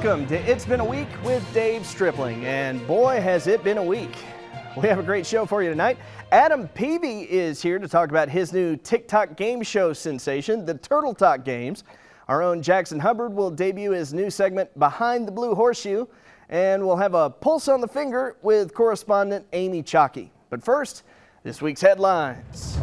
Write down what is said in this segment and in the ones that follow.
Welcome to It's Been a Week with Dave Stripling, and boy has it been a week. We have a great show for you tonight. Adam Peavy is here to talk about his new TikTok game show sensation, the Turtle Talk Games. Our own Jackson Hubbard will debut his new segment, Behind the Blue Horseshoe, and we'll have a pulse on the finger with correspondent Amy Csaki. But first, this week's headlines.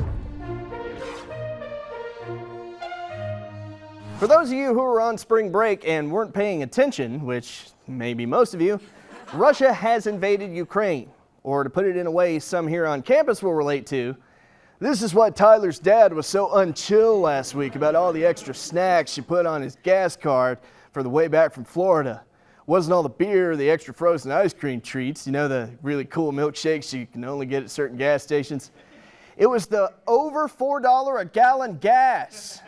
For those of you who were on spring break and weren't paying attention, which may be most of you, Russia has invaded Ukraine. Or to put it in a way some here on campus will relate to, this is why Tyler's dad was so unchill last week about all the extra snacks she put on his gas card for the way back from Florida. Wasn't all the beer, the extra frozen ice cream treats, you know, the really cool milkshakes you can only get at certain gas stations. It was the over $4 a gallon gas.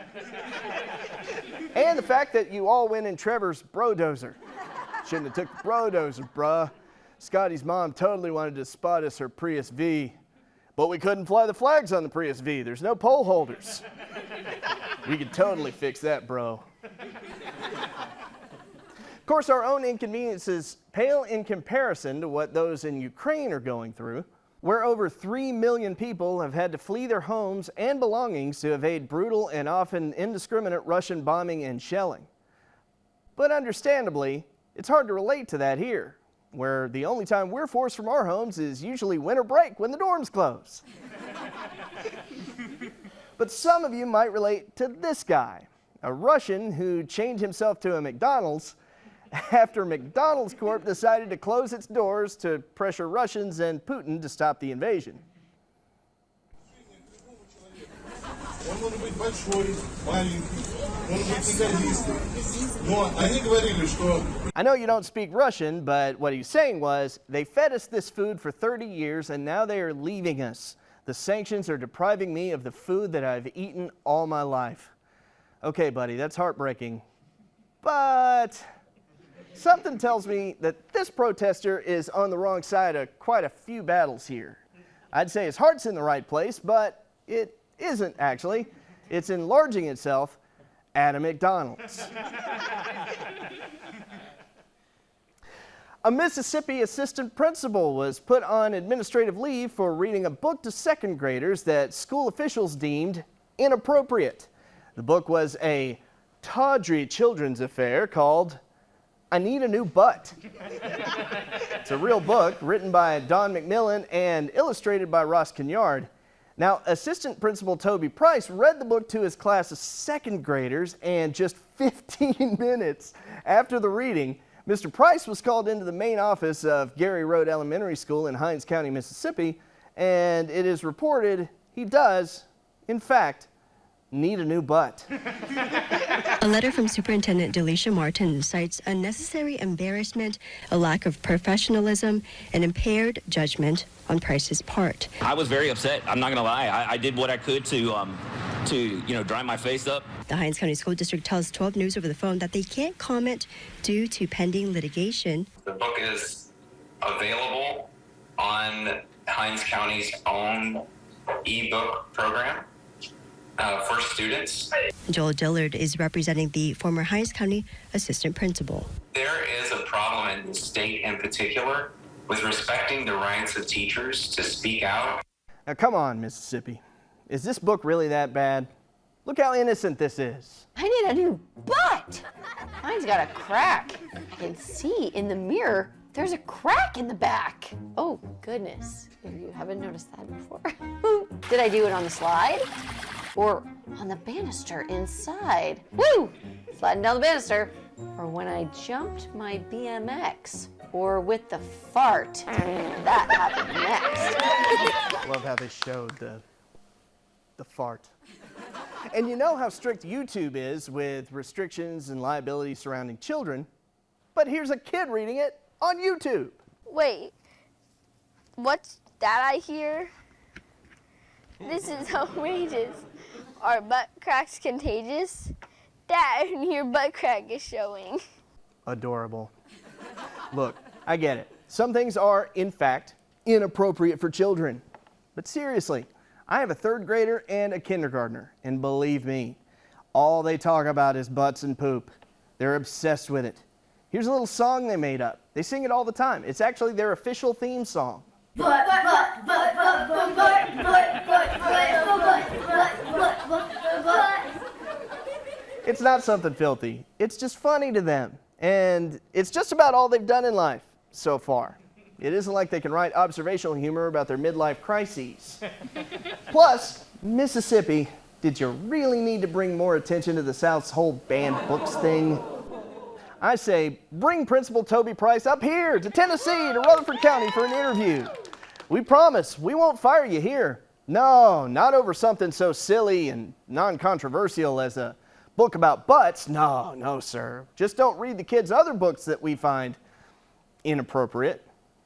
And the fact that you all went in Trevor's brodozer. Shouldn't have took the brodozer, bruh. Scotty's mom totally wanted to spot us her Prius V, but we couldn't fly the flags on the Prius V. There's no pole holders. We could totally fix that, bro. Of course, our own inconveniences pale in comparison to what those in Ukraine are going through, where over 3 million people have had to flee their homes and belongings to evade brutal and often indiscriminate Russian bombing and shelling. But understandably, it's hard to relate to that here, where the only time we're forced from our homes is usually winter break when the dorms close. But some of you might relate to this guy, a Russian who chained himself to a McDonald's after McDonald's Corp decided to close its doors to pressure Russians and Putin to stop the invasion. I know you don't speak Russian, but what he's saying was, they fed us this food for 30 years and now they are leaving us. The sanctions are depriving me of the food that I've eaten all my life. Okay, buddy, that's heartbreaking, but something tells me that this protester is on the wrong side of quite a few battles here. I'd say his heart's in the right place, but it isn't actually. It's enlarging itself at a McDonald's. A Mississippi assistant principal was put on administrative leave for reading a book to second graders that school officials deemed inappropriate. The book was a tawdry children's affair called I Need a New Butt. It's a real book written by Don McMillan and illustrated by Ross Kenyard. Now, Assistant Principal Toby Price read the book to his class of second graders, and just 15 minutes after the reading, Mr. Price was called into the main office of Gary Road Elementary School in Hinds County, Mississippi, and it is reported he does, in fact, need a new butt. A letter from Superintendent Delisha Martin cites unnecessary embarrassment, a lack of professionalism, and impaired judgment on Price's part. I was very upset. I'm not going to lie. I did what I could to dry my face up. The Hinds County School District tells 12 News over the phone that they can't comment due to pending litigation. The book is available on Hinds County's own ebook program for students. Joel Dillard is representing the former Hinds County assistant principal. There is a problem in the state in particular with respecting the rights of teachers to speak out. Now come on, Mississippi. Is this book really that bad? Look how innocent this is. I need a new butt. Mine's got a crack. I can see in the mirror there's a crack in the back. Oh, goodness. You haven't noticed that before. Did I do it on the slide? Or on the banister inside? Woo! Sliding down the banister. Or when I jumped my BMX. Or with the fart. That happened next. I love how they showed the fart. And you know how strict YouTube is with restrictions and liability surrounding children, but here's a kid reading it on YouTube. Wait, what's that I hear? This is outrageous. Are butt cracks contagious? Dad, your butt crack is showing. Adorable. Look, I get it. Some things are, in fact, inappropriate for children. But seriously, I have a third grader and a kindergartner, and believe me, all they talk about is butts and poop. They're obsessed with it. Here's a little song they made up. They sing it all the time. It's actually their official theme song. It's not something filthy. It's just funny to them. And it's just about all they've done in life so far. It isn't like they can write observational humor about their midlife crises. Plus, Mississippi, did you really need to bring more attention to the South's whole banned books thing? I say, bring Principal Toby Price up here to Tennessee, to Rutherford County for an interview. We promise we won't fire you here. No, not over something so silly and non-controversial as a book about butts. No, sir. Just don't read the kids' other books that we find inappropriate.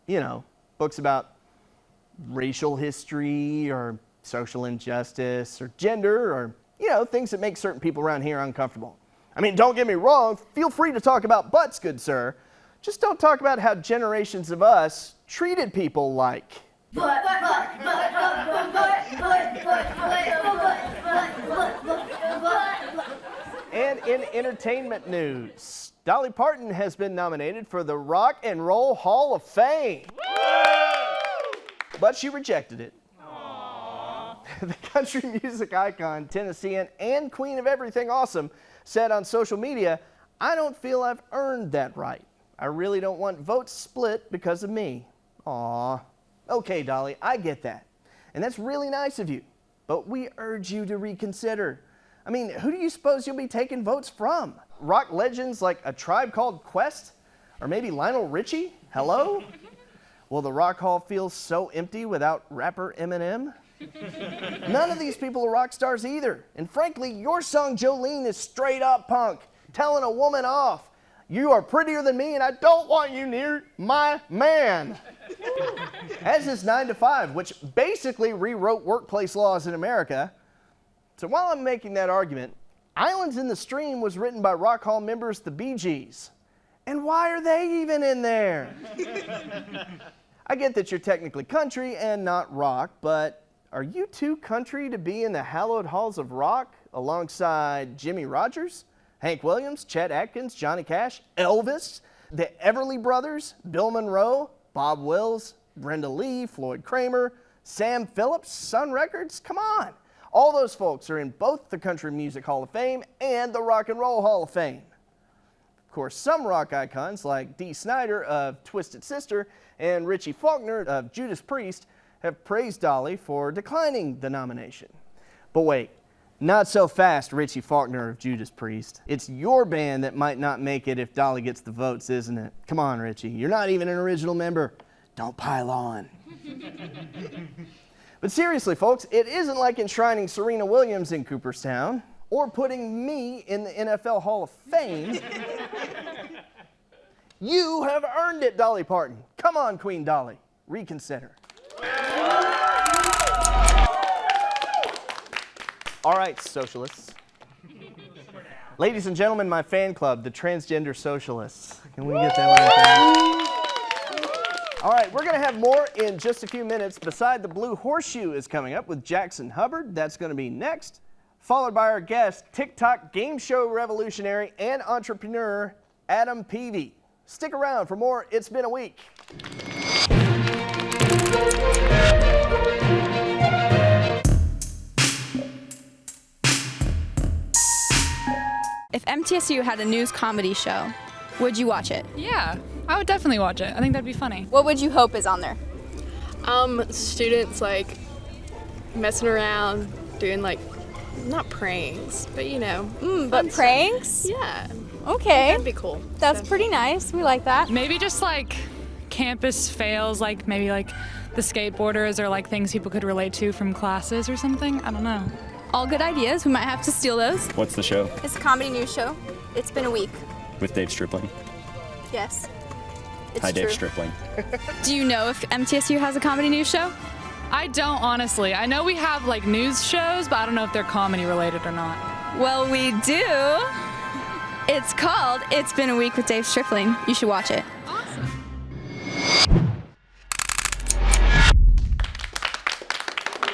You know, books about racial history or social injustice or gender or, things that make certain people around here uncomfortable. I mean, don't get me wrong, feel free to talk about butts, good sir. Just don't talk about how generations of us treated people like. And in entertainment news, Dolly Parton has been nominated for the Rock and Roll Hall of Fame. But she rejected it. The country music icon, Tennessean, and queen of everything awesome said on social media, "I don't feel I've earned that right. I really don't want votes split because of me." Aw. Okay, Dolly, I get that. And that's really nice of you. But we urge you to reconsider. I mean, who do you suppose you'll be taking votes from? Rock legends like A Tribe Called Quest? Or maybe Lionel Richie? Hello? Will the Rock Hall feel so empty without rapper Eminem? None of these people are rock stars either. And frankly, your song Jolene is straight up punk, telling a woman off. You are prettier than me and I don't want you near my man. As is 9 to 5, which basically rewrote workplace laws in America. So while I'm making that argument, Islands in the Stream was written by Rock Hall members the Bee Gees. And why are they even in there? I get that you're technically country and not rock, but are you too country to be in the hallowed halls of rock alongside Jimmy Rogers, Hank Williams, Chet Atkins, Johnny Cash, Elvis, the Everly Brothers, Bill Monroe, Bob Wills, Brenda Lee, Floyd Kramer, Sam Phillips, Sun Records? Come on. All those folks are in both the Country Music Hall of Fame and the Rock and Roll Hall of Fame. Of course, some rock icons like Dee Snider of Twisted Sister and Richie Faulkner of Judas Priest have praised Dolly for declining the nomination. But wait, not so fast, Richie Faulkner of Judas Priest. It's your band that might not make it if Dolly gets the votes, isn't it? Come on, Richie. You're not even an original member. Don't pile on. But seriously, folks, it isn't like enshrining Serena Williams in Cooperstown or putting me in the NFL Hall of Fame. You have earned it, Dolly Parton. Come on, Queen Dolly. Reconsider. All right, socialists. Ladies and gentlemen, my fan club, the Transgender Socialists. Can we get that one? All right, we're going to have more in just a few minutes. Beside the Blue Horseshoe is coming up with Jackson Hubbard. That's going to be next. Followed by our guest, TikTok game show revolutionary and entrepreneur, Adam Peavy. Stick around for more It's Been a Week. If MTSU had a news comedy show, would you watch it? Yeah, I would definitely watch it. I think that'd be funny. What would you hope is on there? Students like messing around, doing like, not pranks, but But pranks? Yeah. Okay. That'd be cool. That's pretty nice. We like that. Maybe just like campus fails, like maybe like the skateboarders or like things people could relate to from classes or something. I don't know. All good ideas. We might have to steal those. What's the show? It's a comedy news show. It's been a week. With Dave Stripling. Yes. It's Hi, true. Dave Stripling. Do you know if MTSU has a comedy news show? I don't, honestly. I know we have like news shows, but I don't know if they're comedy related or not. Well, we do. It's called It's Been a Week with Dave Stripling. You should watch it.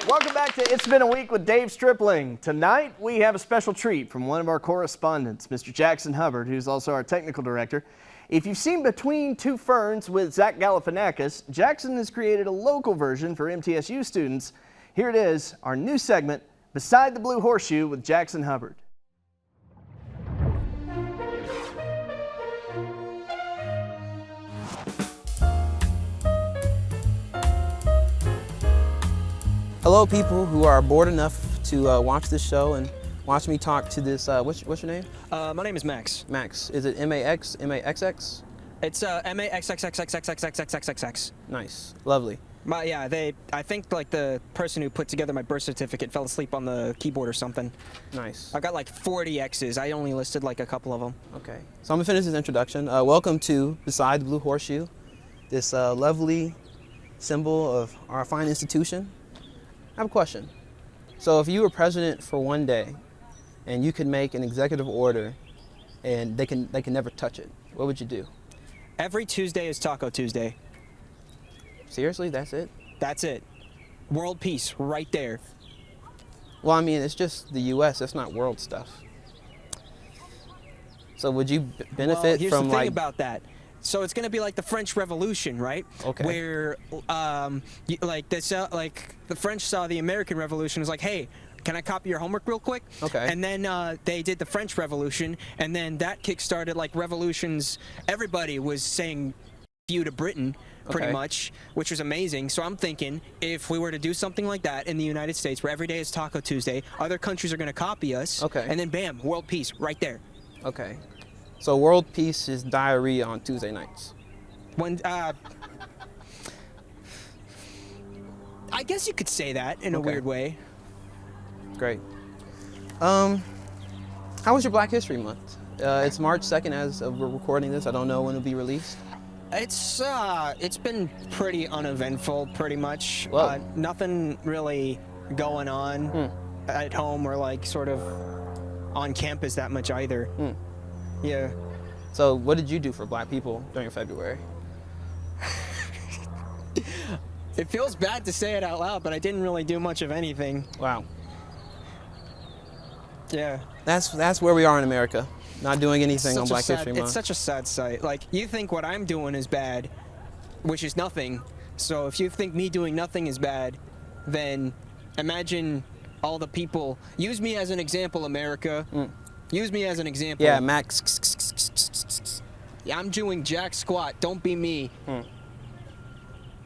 Welcome back to It's Been a Week with Dave Stripling. Tonight, we have a special treat from one of our correspondents, Mr. Jackson Hubbard, who's also our technical director. If you've seen Between Two Ferns with Zach Galifianakis, Jackson has created a local version for MTSU students. Here it is, our new segment, Beside the Blue Horseshoe with Jackson Hubbard. Hello, people who are bored enough to watch this show and watch me talk to this, what's your name? My name is Max. Max. Is it M-A-X, M-A-X-X? It's M-A-X-X-X-X-X-X-X-X. Nice. Lovely. Yeah, I think like the person who put together my birth certificate fell asleep on the keyboard or something. Nice. I've got like 40 X's. I only listed like a couple of them. Okay. So I'm gonna finish this introduction. Welcome to Beside the Blue Horseshoe, this lovely symbol of our fine institution. I have a question. So if you were president for one day and you could make an executive order and they can never touch it, what would you do? Every Tuesday is Taco Tuesday. Seriously, that's it? That's it. World peace right there. Well, I mean, it's just the U.S. That's not world stuff. So would you benefit well, here's from the thing like about that. So it's going to be like the French Revolution, right? Okay. Where, like the French saw the American Revolution was like, hey, can I copy your homework real quick? Okay. And then they did the French Revolution, and then that kick-started like revolutions. Everybody was saying "you" to Britain, pretty much, which was amazing. So I'm thinking if we were to do something like that in the United States, where every day is Taco Tuesday, other countries are going to copy us. Okay. And then bam, world peace right there. Okay. So world peace is diarrhea on Tuesday nights. When I guess you could say that in a weird way. Great. How was your Black History Month? It's March 2nd as of we're recording this. I don't know when it'll be released. It's been pretty uneventful, pretty much. Whoa. Nothing really going on at home or like sort of on campus that much either. Yeah. So what did you do for Black people during February? It feels bad to say it out loud, but I didn't really do much of anything. Wow. Yeah. That's where we are in America. Not doing anything on Black History Month. It's such a sad sight. Like, you think what I'm doing is bad, which is nothing. So if you think me doing nothing is bad, then imagine all the people. Use me as an example, America. Use me as an example. Yeah, Max. Yeah, I'm doing jack squat. Don't be me.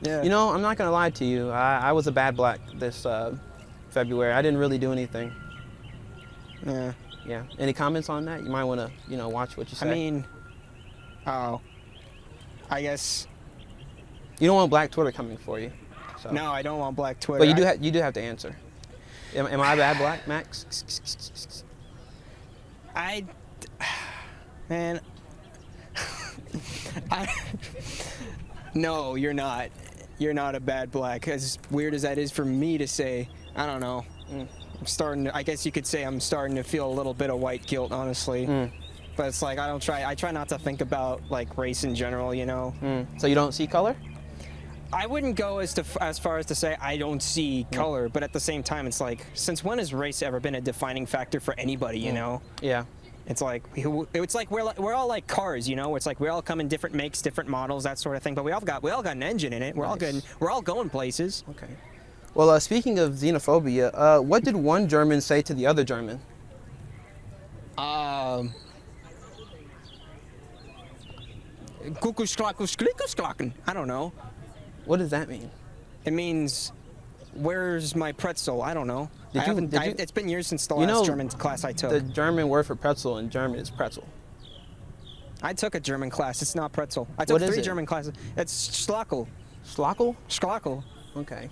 Yeah. You know, I'm not gonna lie to you. I was a bad Black this February. I didn't really do anything. Yeah. Yeah. Any comments on that? You might want to, watch what you say. I mean, I guess. You don't want Black Twitter coming for you. So. No, I don't want Black Twitter. But you do have to answer. Am I a bad Black, Max? Man. No, you're not. You're not a bad Black. As weird as that is for me to say, I don't know. I'm starting to, I guess you could say I'm starting to feel a little bit of white guilt, honestly. But it's like I try not to think about like race in general, So you don't see color? I wouldn't go as far as to say I don't see color, but at the same time, it's like, since when has race ever been a defining factor for anybody, you know? Yeah. It's like we're all like cars, It's like we all come in different makes, different models, that sort of thing. But we all got an engine in it. We're all good. We're all going places. Okay. Well, speaking of xenophobia, what did one German say to the other German? I don't know. What does that mean? It means, where's my pretzel? I don't know. It's been years since the last German class I took. The German word for pretzel in German is pretzel. I took a German class. It's not pretzel. I took 3 German classes. It's Schlockel. Schlockel? Schlockel. Okay.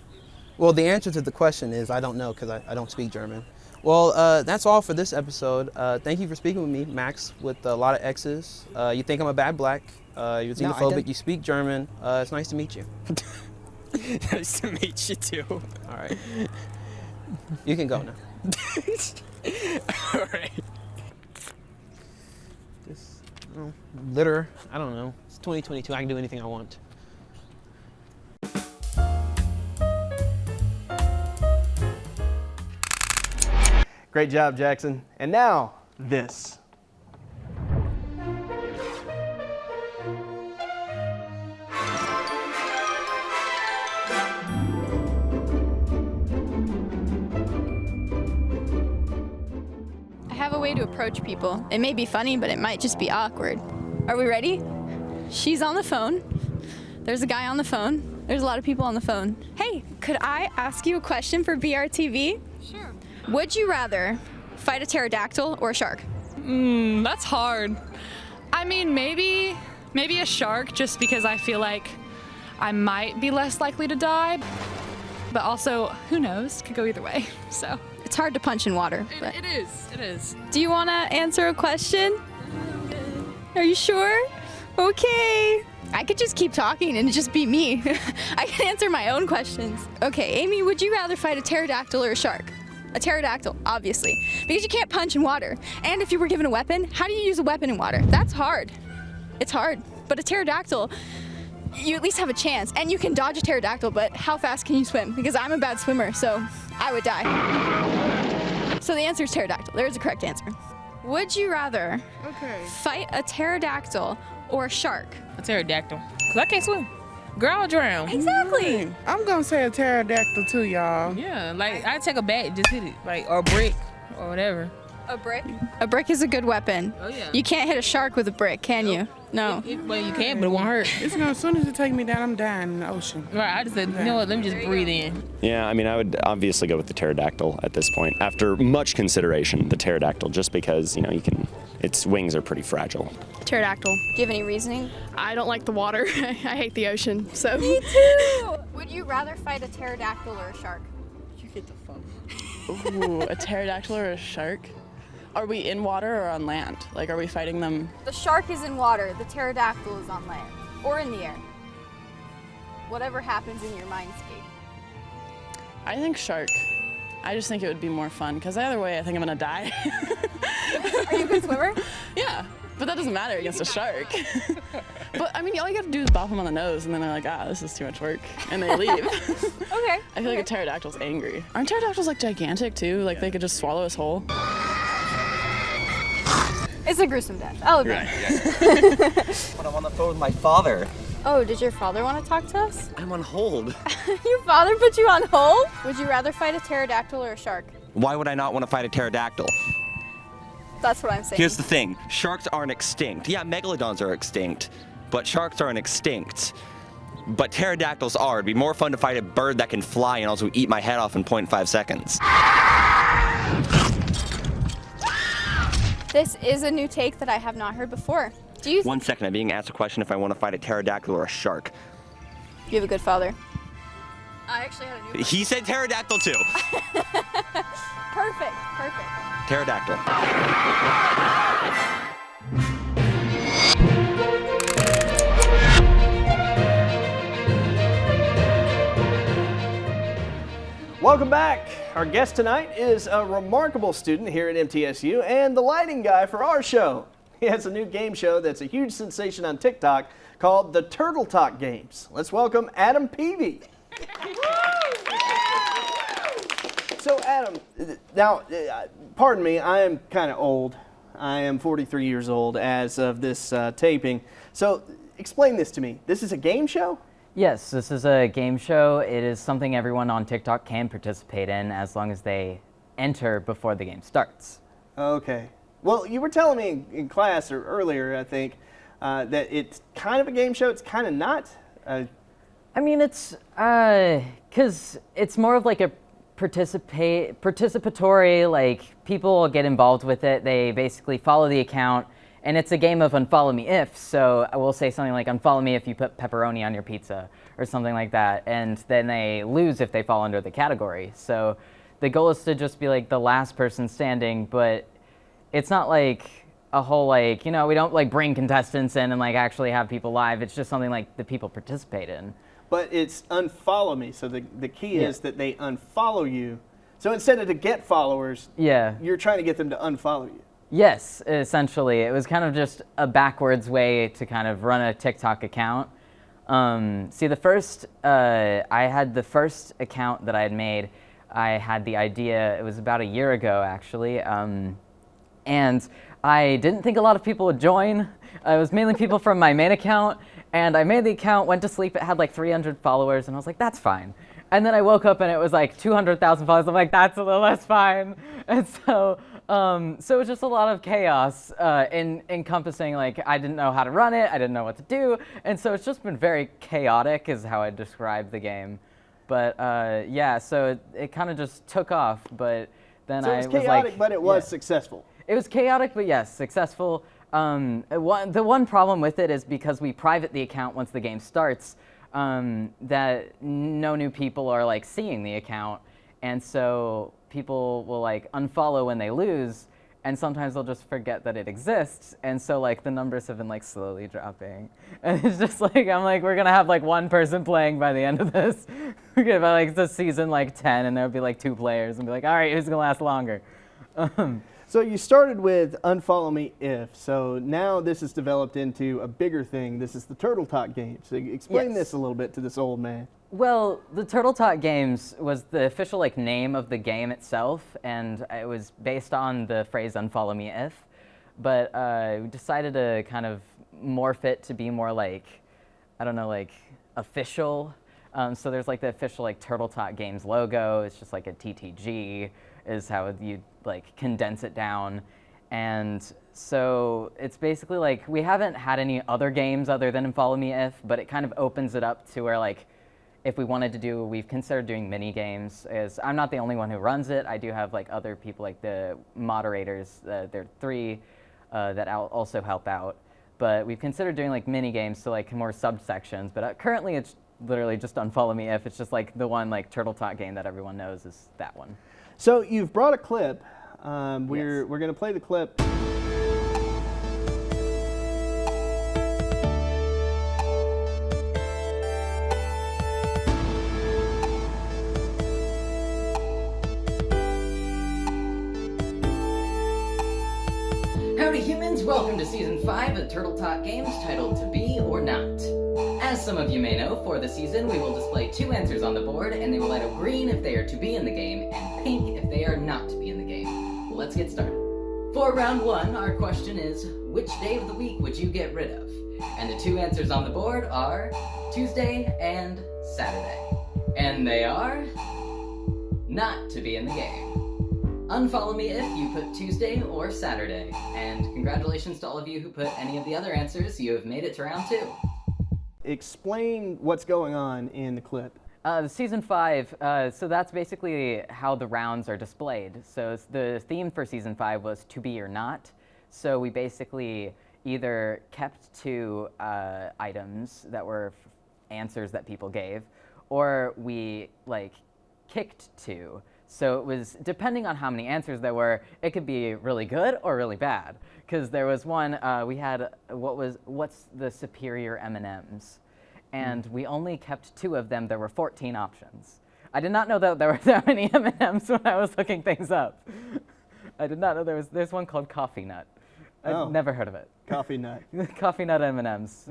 Well, the answer to the question is I don't know because I don't speak German. Well, that's all for this episode. Thank you for speaking with me, Max, with a lot of X's. You think I'm a bad Black. You're xenophobic. You speak German. It's nice to meet you. Nice to meet you, too. All right. You can go now. All right. This litter, I don't know. It's 2022. I can do anything I want. Great job, Jackson. And now, this. a way to approach people. It may be funny, but it might just be awkward. Are we ready? She's on the phone. There's a guy on the phone. There's a lot of people on the phone. Hey, could I ask you a question for BRTV? Sure. Would you rather fight a pterodactyl or a shark? That's hard. I mean, maybe a shark, just because I feel like I might be less likely to die. But also, who knows? Could go either way. So it's hard to punch in water. But it is. It is. Do you want to answer a question? Are you sure? Okay. I could just keep talking and just be me. I can answer my own questions. Okay, Amy, would you rather fight a pterodactyl or a shark? A pterodactyl, obviously, because you can't punch in water. And if you were given a weapon, how do you use a weapon in water? That's hard. It's hard. But a pterodactyl, you at least have a chance. And you can dodge a pterodactyl, but how fast can you swim? Because I'm a bad swimmer, so I would die. So the answer is pterodactyl. There's a correct answer. Would you rather fight a pterodactyl or a shark? A pterodactyl. Because I can't swim. Girl, I'll drown. Exactly. I'm gonna say a pterodactyl too, y'all. Yeah, like I take a bat, just hit it, like, or a brick, or whatever. A brick? A brick is a good weapon. Oh yeah. You can't hit a shark with a brick, can you? No. Well, you can, but it won't hurt. It's gonna, as soon as it take me down, I'm dying in the ocean. Right, I just said, you know what, let me just breathe in. Yeah, I mean, I would obviously go with the pterodactyl at this point. After much consideration, the pterodactyl, just because, you know, its wings are pretty fragile. Pterodactyl. Do you have any reasoning? I don't like the water. I hate the ocean, so. Me too! Would you rather fight a pterodactyl or a shark? You get the fuck. Ooh, a pterodactyl or a shark? Are we in water or on land? Like, are we fighting them? The shark is in water, the pterodactyl is on land. Or in the air. Whatever happens in your mindscape. I think shark. I just think it would be more fun, because either way, I think I'm gonna die. Are you a good swimmer? Yeah, but that doesn't matter against a shark. But I mean, all you gotta do is bop them on the nose, and then they're like, this is too much work, and they leave. Okay. I feel like a pterodactyl's angry. Aren't pterodactyls like gigantic too? Like they could just swallow us whole? It's a gruesome death. I'll admit. But I'm on the phone with my father. Oh, did your father want to talk to us? I'm on hold. Your father put you on hold? Would you rather fight a pterodactyl or a shark? Why would I not want to fight a pterodactyl? That's what I'm saying. Here's the thing. Sharks aren't extinct. Yeah, megalodons are extinct, but sharks aren't extinct. But pterodactyls are. It'd be more fun to fight a bird that can fly and also eat my head off in 0.5 seconds. This is a new take that I have not heard before. Do you? 1 second, I'm being asked a question if I want to fight a pterodactyl or a shark. You have a good father. I actually had a new. He said pterodactyl too. Perfect. Pterodactyl. Welcome back. Our guest tonight is a remarkable student here at MTSU and the lighting guy for our show. He has a new game show that's a huge sensation on TikTok called the Turtle Talk Games. Let's welcome Adam PEAVY. So Adam, now, pardon me, I am kind of old. I am 43 years old as of this taping. So explain this to me. This is a game show? Yes, this is a game show. It is something everyone on TikTok can participate in as long as they enter before the game starts. Okay. Well, you were telling me in class or earlier, I think, that it's kind of a game show. It's kind of not. I mean, it's because it's more of like a participatory, like people get involved with it. They basically follow the account. And it's a game of unfollow me if, so I will say something like unfollow me if you put pepperoni on your pizza or something like that, and then they lose if they fall under the category. So the goal is to just be like the last person standing, but it's not like a whole like, you know, we don't like bring contestants in and like actually have people live. It's just something like the people participate in. But it's unfollow me, so the key is that they unfollow you. So instead of to get followers, you're trying to get them to unfollow you. Yes, essentially. It was kind of just a backwards way to kind of run a TikTok account. See, I had the first account that I had made, I had the idea, it was about a year ago actually, and I didn't think a lot of people would join. It was mainly people from my main account, and I made the account, went to sleep, it had like 300 followers, and I was like, that's fine. And then I woke up and it was like 200,000 followers. I'm like, that's a little less fine. And so So it was just a lot of chaos encompassing, like, I didn't know how to run it, I didn't know what to do, and so it's just been very chaotic is how I describe the game. But yeah, so it kind of just took off, but then So it was I was chaotic, like, but it was successful. It was chaotic, but yes, successful. The one problem with it is because we private the account once the game starts, that no new people are like seeing the account, and so people will like unfollow when they lose, and sometimes they'll just forget that it exists, and so like the numbers have been like slowly dropping, and it's just like I'm like we're gonna have like one person playing by the end of this. We're gonna have like the season like 10, and there'll be like 2 players, and be like, all right, who's gonna last longer? So you started with Unfollow Me If, so now this has developed into a bigger thing. This is the Turtle Talk game. So explain this a little bit to this old man. Well, the Turtle Talk Games was the official like name of the game itself, and it was based on the phrase "Unfollow Me If," but we decided to kind of morph it to be more like, I don't know, like official. So there's like the official like Turtle Talk Games logo. It's just like a TTG is how you like condense it down. And so it's basically like we haven't had any other games other than Unfollow Me If, but it kind of opens it up to where like if we wanted to do, we've considered doing mini games. As I'm not the only one who runs it. I do have like other people, like the moderators. There are 3 that also help out. But we've considered doing like mini games, so like more subsections. But currently, it's literally just Unfollow Me If. It's just like the one like Turtle Talk game that everyone knows is that one. So you've brought a clip. We're going to play the clip. Howdy humans, welcome to Season 5 of Turtle Talk Games titled To Be or Not. As some of you may know, for the season we will display 2 answers on the board, and they will light up green if they are to be in the game, and pink if they are not to be in the game. Let's get started. For round 1, our question is, which day of the week would you get rid of? And the 2 answers on the board are Tuesday and Saturday. And they are not to be in the game. Unfollow me if you put Tuesday or Saturday. And congratulations to all of you who put any of the other answers. You have made it to round 2. Explain what's going on in the clip. Season 5, so that's basically how the rounds are displayed. So the theme for Season 5 was to be or not. So we basically either kept 2 items that were answers that people gave, or we like kicked 2. So it was, depending on how many answers there were, it could be really good or really bad. Because there was one, we had, what's the superior M&Ms? And we only kept 2 of them. There were 14 options. I did not know that there were that many M&Ms when I was looking things up. I did not know there's one called Coffee Nut. I've never heard of it. Coffee Nut. Coffee Nut M&Ms.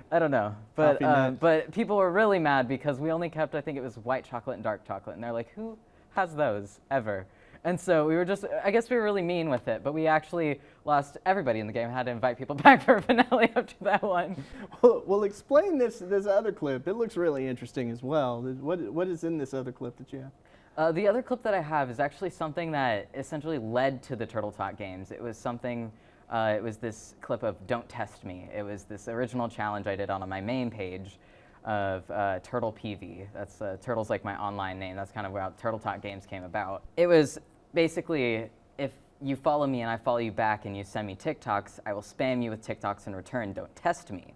I don't know. But people were really mad because we only kept, I think it was white chocolate and dark chocolate. And they're like, who has those ever? And so we were just, I guess we were really mean with it, but we actually lost everybody in the game. Had to invite people back for a finale after that one. Well, explain this other clip. It looks really interesting as well. What is in this other clip that you have? The other clip that I have is actually something that essentially led to the Turtle Talk games. It was something, it was this clip of Don't Test Me. It was this original challenge I did on my main page of Turtle PEAVY. That's Turtle's like my online name. That's kind of where Turtle Talk Games came about. It was basically, if you follow me and I follow you back and you send me TikToks, I will spam you with TikToks in return. Don't test me.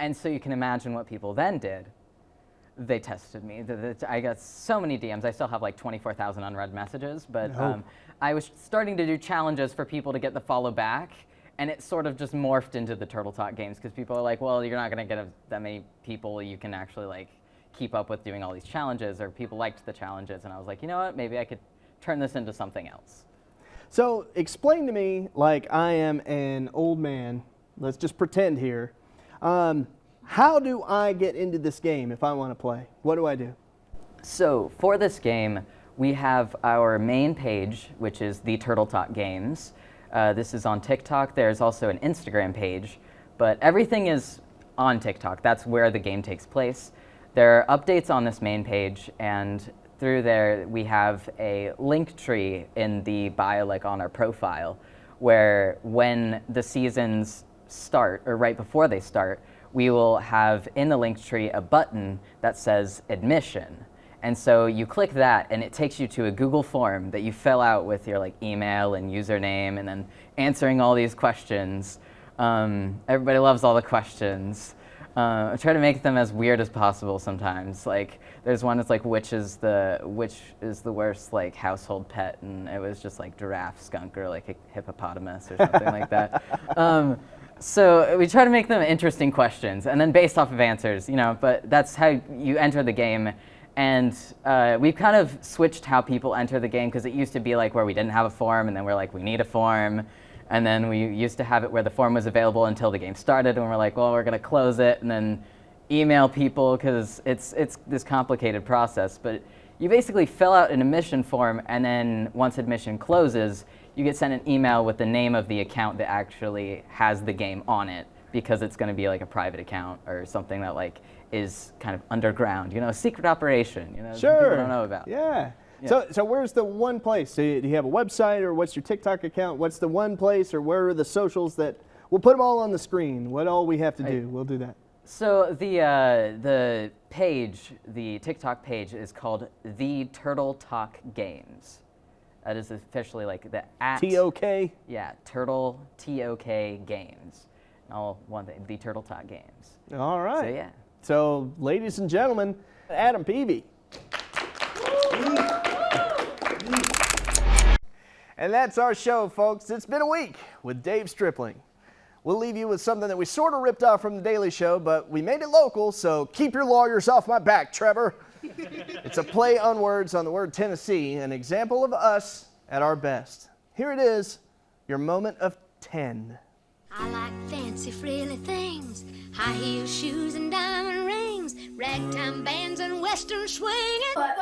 And so you can imagine what people then did. They tested me. I got so many DMs. I still have like 24,000 unread messages, but I was starting to do challenges for people to get the follow back. And it sort of just morphed into the Turtle Talk games because people are like, well, you're not going to get that many people you can actually like keep up with doing all these challenges, or people liked the challenges. And I was like, you know what, maybe I could turn this into something else. So explain to me, like I am an old man, let's just pretend here. How do I get into this game if I want to play? What do I do? So for this game, we have our main page, which is the Turtle Talk Games. This is on TikTok. There's also an Instagram page, but everything is on TikTok. That's where the game takes place. There are updates on this main page, and through there, we have a link tree in the bio, like on our profile, where when the seasons start, or right before they start, we will have in the link tree a button that says admission. And so you click that and it takes you to a Google form that you fill out with your like email and username and then answering all these questions. Everybody loves all the questions. I try to make them as weird as possible sometimes. Like there's one that's like which is the worst like household pet, and it was just like giraffe, skunk, or like a hippopotamus or something like that. So we try to make them interesting questions, and then based off of answers, you know. But that's how you enter the game. And we've kind of switched how people enter the game, because it used to be like where we didn't have a form, and then we're like, we need a form. And then we used to have it where the form was available until the game started, and we're like, well, we're going to close it and then email people, because it's this complicated process. But you basically fill out an admission form, and then once admission closes, you get sent an email with the name of the account that actually has the game on it, because it's going to be like a private account or something that like is kind of underground, you know, a secret operation, you know, Sure. people don't know about. Yeah. Yeah. So where's the one place? Do you have a website, or what's your TikTok account? What's the one place, or where are the socials that we'll put them all on the screen? What all we have to do, we'll do that. So the page, the TikTok page, is called The Turtle Talk Games. That is officially like the at TOK? Yeah, Turtle TOK Games. All one thing, The Turtle Talk Games. All right. So yeah. So ladies and gentlemen, Adam Peavy. And that's our show, folks. It's been a week with Dave Stripling. We'll leave you with something that we sort of ripped off from The Daily Show, but we made it local, so keep your lawyers off my back, Trevor. It's a play on words on the word Tennessee, an example of us at our best. Here it is, your moment of 10. I like fancy, frilly things, high heel shoes and diamond rings, ragtime bands and western swinging. But